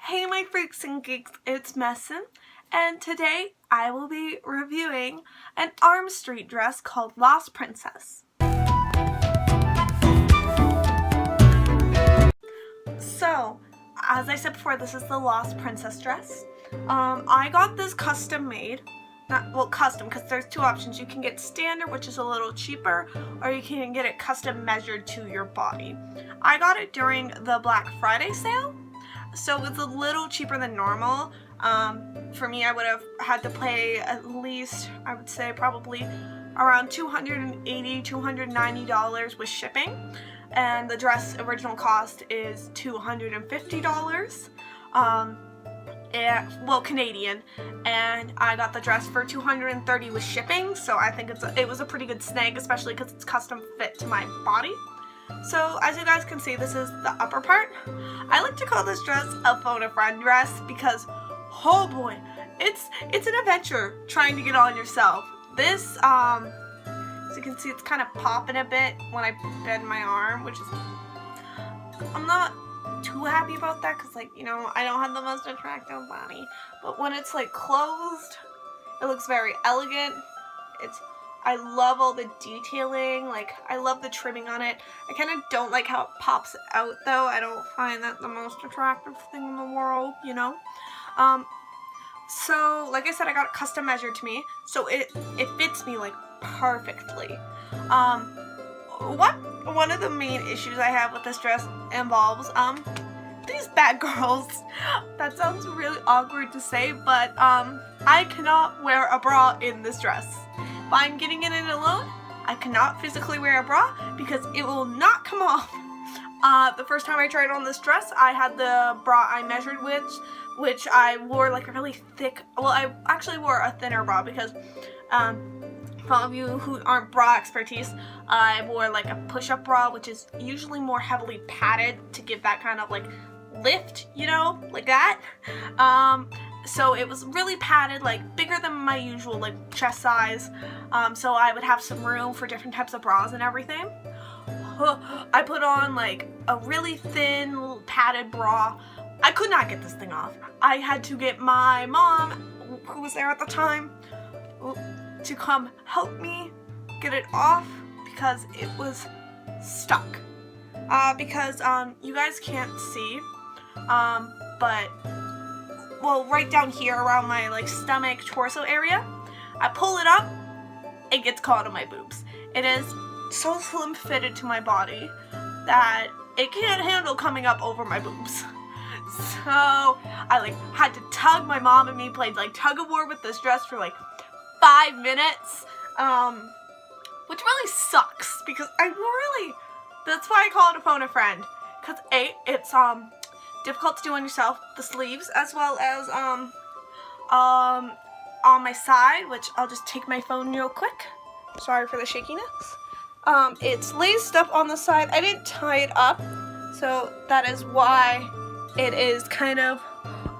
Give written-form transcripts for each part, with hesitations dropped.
Hey my freaks and geeks, it's Messin, and today I will be reviewing an Armstreet dress called Lost Princess. So, as I said before, this is the Lost Princess dress. I got this custom made. Custom, because there's two options. You can get standard, which is a little cheaper, or you can get it custom measured to your body. I got it during the Black Friday sale, so it's a little cheaper than normal. For me, I would have had to pay at least, I would say probably around $280, $290 with shipping, and the dress original cost is $250. Canadian, and I got the dress for $230 with shipping, so I think it was a pretty good snag, especially because it's custom fit to my body. So as you guys can see, this is the upper part. I like to call this dress a phone a friend dress because, oh boy, it's an adventure trying to get on yourself. This, as you can see, it's kind of popping a bit when I bend my arm, which is, I'm not too happy about that because, like, you know, I don't have the most attractive body, but when it's like closed, it looks very elegant. I love all the detailing, like I love the trimming on it. I kind of don't like how it pops out though. I don't find that the most attractive thing in the world, you know. So like I said, I got it custom measured to me, so it fits me like perfectly. One of the main issues I have with this dress involves these bad girls. That sounds really awkward to say, but I cannot wear a bra in this dress. If I'm getting in it alone, I cannot physically wear a bra because it will not come off. The first time I tried on this dress, I had the bra I measured with, which I wore like a really thick, well, I actually wore a thinner bra because for all of you who aren't bra expertise, I wore like a push-up bra, which is usually more heavily padded to give that kind of like lift, you know, like that. So it was really padded, like bigger than my usual like chest size. So I would have some room for different types of bras and everything. I put on like a really thin padded bra. I could not get this thing off. I had to get my mom, who was there at the time, to come help me get it off because it was stuck. Because you guys can't see, but well, right down here around my like stomach, torso area, I pull it up, it gets caught on my boobs. It is so slim fitted to my body that it can't handle coming up over my boobs. So I like had to tug. My mom and me played like tug of war with this dress for like 5 minutes, which really sucks because that's why I call it a phone a friend, because it's difficult to do on yourself, the sleeves, as well as on my side, which I'll just take my phone real quick, sorry for the shakiness. It's laced up on the side. I didn't tie it up, so that is why it is kind of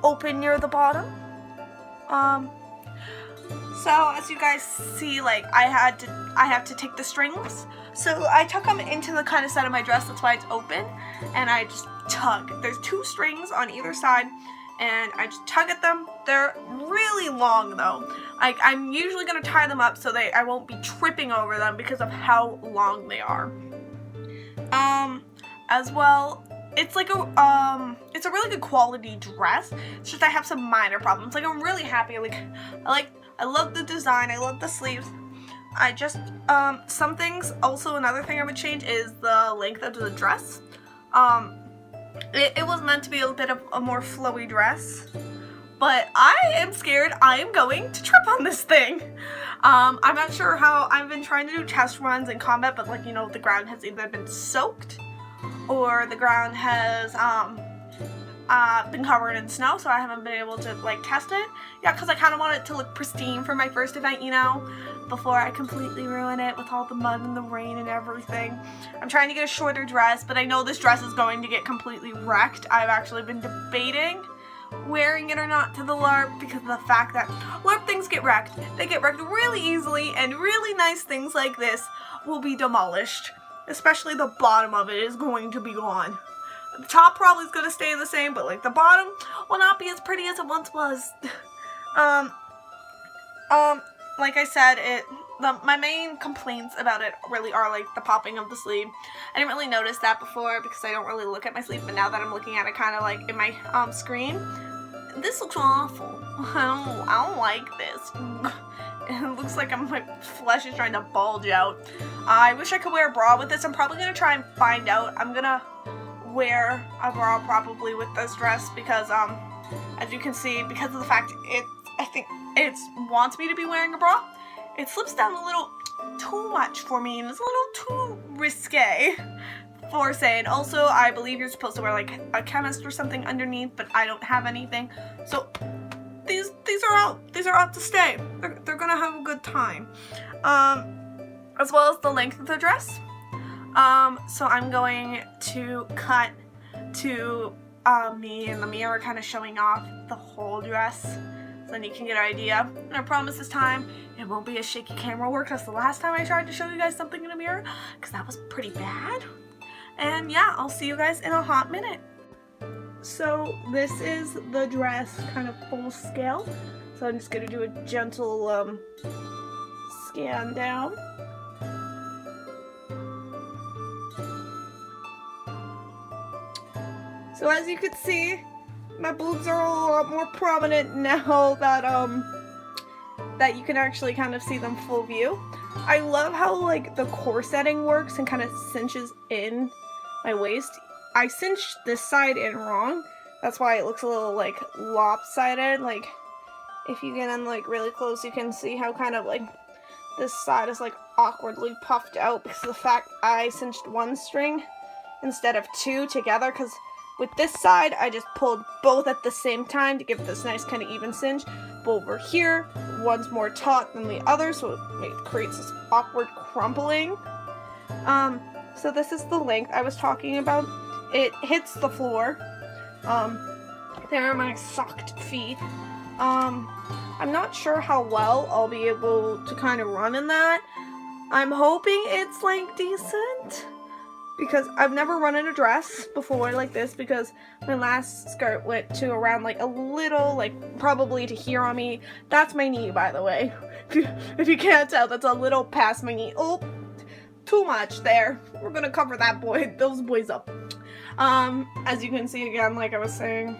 open near the bottom. So as you guys see, like I have to take the strings. So I tuck them into the kind of side of my dress, that's why it's open, and I just tug. There's 2 strings on either side, and I just tug at them. They're really long though. Like I'm usually gonna tie them up so I won't be tripping over them because of how long they are. As well, it's like it's a really good quality dress. It's just I have some minor problems. Like I'm really happy. I love the design. I love the sleeves. I just, some things, also another thing I would change is the length of the dress. It was meant to be a bit of a more flowy dress, but I am scared I am going to trip on this thing. I'm not sure how. I've been trying to do test runs in combat, but like, you know, the ground has either been soaked or the ground has, been covered in snow, so I haven't been able to like test it. Yeah, because I kind of want it to look pristine for my first event, you know, before I completely ruin it with all the mud and the rain and everything. I'm trying to get a shorter dress, but I know this dress is going to get completely wrecked. I've actually been debating wearing it or not to the LARP because of the fact that LARP things get wrecked. They get wrecked really easily, and really nice things like this will be demolished. Especially the bottom of it is going to be gone. The top probably is gonna stay the same, but like the bottom will not be as pretty as it once was. Like I said, my main complaints about it really are like the popping of the sleeve. I didn't really notice that before because I don't really look at my sleeve, but now that I'm looking at it kind of like in my screen, this looks awful. I don't like this. It looks like my flesh is trying to bulge out. I wish I could wear a bra with this. I'm probably going to try and find out. I'm going to wear a bra probably with this dress because, as you can see, because of the fact I think it wants me to be wearing a bra, it slips down a little too much for me and it's a little too risque for saying. Also, I believe you're supposed to wear like a chemist or something underneath, but I don't have anything. So these are out. These are out to stay. They're gonna have a good time. As well as the length of the dress. So I'm going to cut to me in the mirror kind of showing off the whole dress. So then you can get an idea. And I promise this time it won't be a shaky camera work because the last time I tried to show you guys something in a mirror, because that was pretty bad. And yeah, I'll see you guys in a hot minute. So this is the dress kind of full scale. So I'm just going to do a gentle scan down. So as you can see, my boobs are a lot more prominent now that that you can actually kind of see them full view. I love how like the corseting works and kind of cinches in my waist. I cinched this side in wrong. That's why it looks a little like lopsided. Like if you get in like really close, you can see how kind of like this side is like awkwardly puffed out because of the fact I cinched one string instead of two together, because with this side, I just pulled both at the same time to give it this nice kind of even cinch. But over here, one's more taut than the other, so it creates this awkward crumpling. So this is the length I was talking about. It hits the floor. There are my socked feet. I'm not sure how well I'll be able to kind of run in that. I'm hoping it's like decent, because I've never run in a dress before like this, because my last skirt went to around like a little, like probably to here on me. That's my knee, by the way. If you can't tell, that's a little past my knee. Oh, too much there. We're gonna cover those boys up. As you can see again, like I was saying,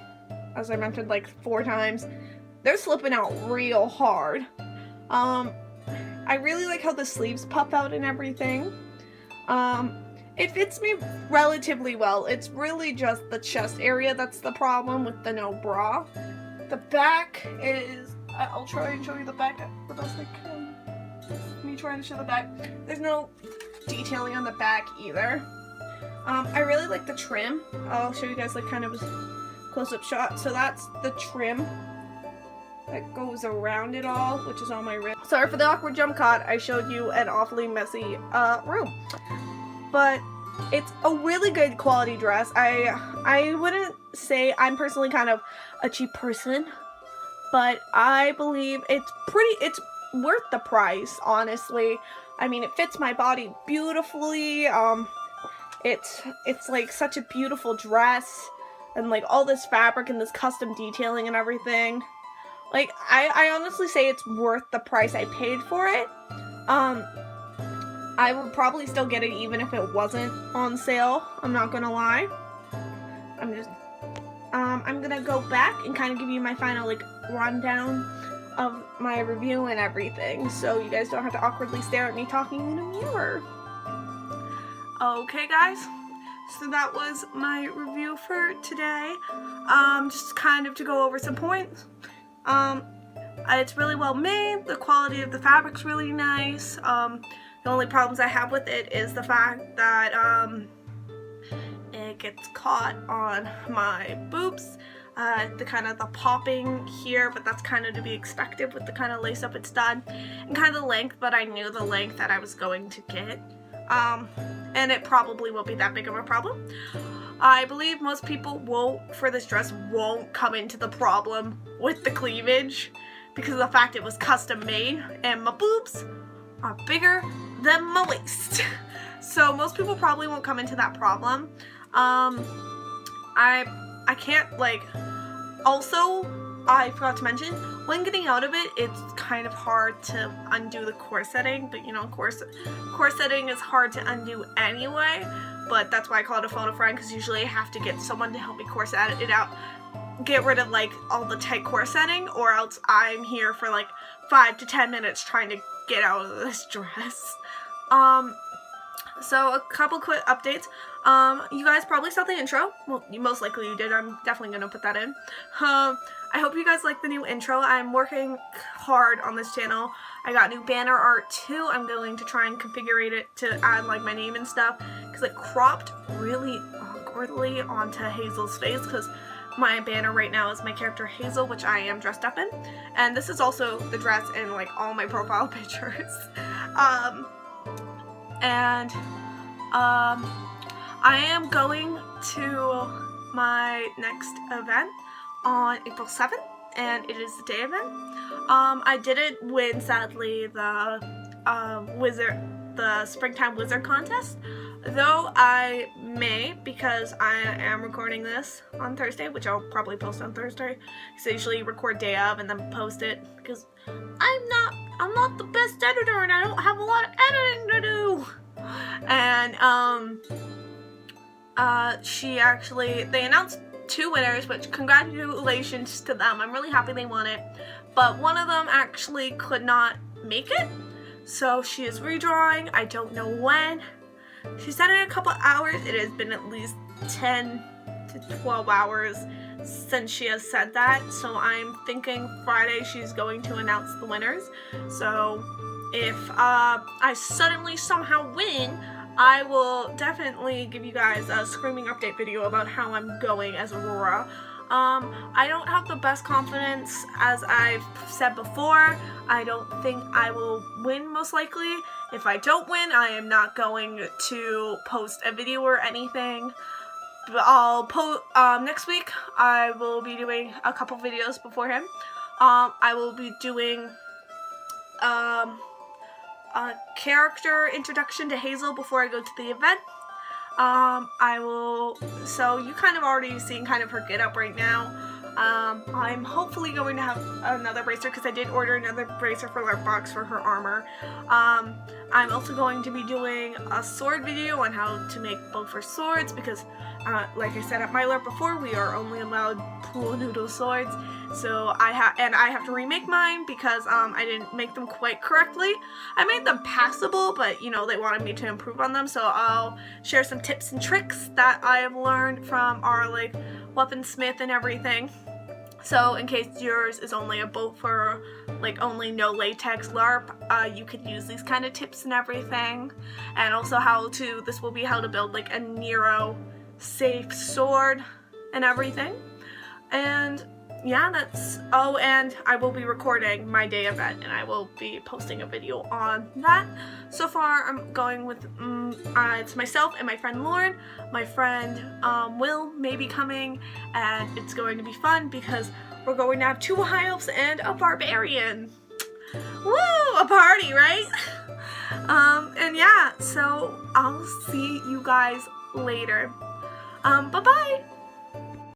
as I mentioned like 4 times, they're slipping out real hard. I really like how the sleeves puff out and everything. It fits me relatively well. It's really just the chest area that's the problem with the no bra. The back is, I'll try and show you the back the best I can. Me trying to show the back. There's no detailing on the back either. I really like the trim. I'll show you guys like kind of a close-up shot. So that's the trim that goes around it all, which is on my wrist. Sorry for the awkward jump cut. I showed you an awfully messy room. But it's a really good quality dress. I wouldn't say I'm personally kind of a cheap person, but I believe it's worth the price, honestly. I mean, it fits my body beautifully. It's like such a beautiful dress, and like all this fabric and this custom detailing and everything. Like I honestly say it's worth the price I paid for it. I would probably still get it even if it wasn't on sale. I'm not gonna lie. I'm gonna go back and kind of give you my final like rundown of my review and everything, so you guys don't have to awkwardly stare at me talking in a mirror. Okay guys, so that was my review for today. Just kind of to go over some points. It's really well made. The quality of the fabric's really nice. The only problems I have with it is the fact that it gets caught on my boobs. The kind of the popping here, but that's kind of to be expected with the kind of lace up it's done, and kind of the length, but I knew the length that I was going to get. And it probably won't be that big of a problem. I believe most people for this dress won't come into the problem with the cleavage because of the fact it was custom made and my boobs are bigger than my waist. So most people probably won't come into that problem. I can't, like, also, I forgot to mention, when getting out of it, it's kind of hard to undo the corsetting, but you know, corsetting is hard to undo anyway, but that's why I call it a phone a friend, because usually I have to get someone to help me corset it out, get rid of like all the tight corsetting, or else I'm here for like 5 to 10 minutes trying to get out of this dress. So a couple quick updates. You guys probably saw the intro. Well, most likely you did. I'm definitely gonna put that in. I hope you guys like the new intro. I'm working hard on this channel. I got new banner art too. I'm going to try and configure it to add like my name and stuff, because it cropped really awkwardly onto Hazel's face, because my banner right now is my character Hazel, which I am dressed up in, and this is also the dress in like all my profile pictures. I am going to my next event on April 7th, and it is the day event. I didn't win, sadly, the Springtime Wizard contest, though I may, because I am recording this on Thursday, which I'll probably post on Thursday. So I usually record day of and then post it, because I'm not the best editor and I don't have a lot of editing to do. And they announced 2 winners, which congratulations to them. I'm really happy they won it, but one of them actually could not make it, so she is redrawing. I don't know when. She said in a couple hours. It has been at least 10 to 12 hours since she has said that, so I'm thinking Friday she's going to announce the winners. So if I suddenly somehow win, I will definitely give you guys a screaming update video about how I'm going as Aurora. I don't have the best confidence, as I've said before. I don't think I will win, most likely. If I don't win, I am not going to post a video or anything. But I'll post next week. I will be doing a couple videos before him. I will be doing a character introduction to Hazel before I go to the event. So you kind of already seen kind of her get up right now. I'm hopefully going to have another bracer, because I did order another bracer for our box for her armor. I'm also going to be doing a sword video on how to make both her swords, because like I said at my LARP before, we are only allowed pool noodle swords. So I have to remake mine, because I didn't make them quite correctly. I made them passable, but you know, they wanted me to improve on them, so I'll share some tips and tricks that I have learned from our like weaponsmith and everything. So in case yours is only a boat for like only no latex LARP, you can use these kind of tips and everything. And also this will be how to build like a Nero safe sword and everything. And yeah, and I will be recording my day event, and I will be posting a video on that. So far, I'm going with, it's myself and my friend Lauren. My friend Will may be coming, and it's going to be fun, because we're going to have 2 high elves and a barbarian. Woo! A party, right? And yeah, so I'll see you guys later. Bye-bye!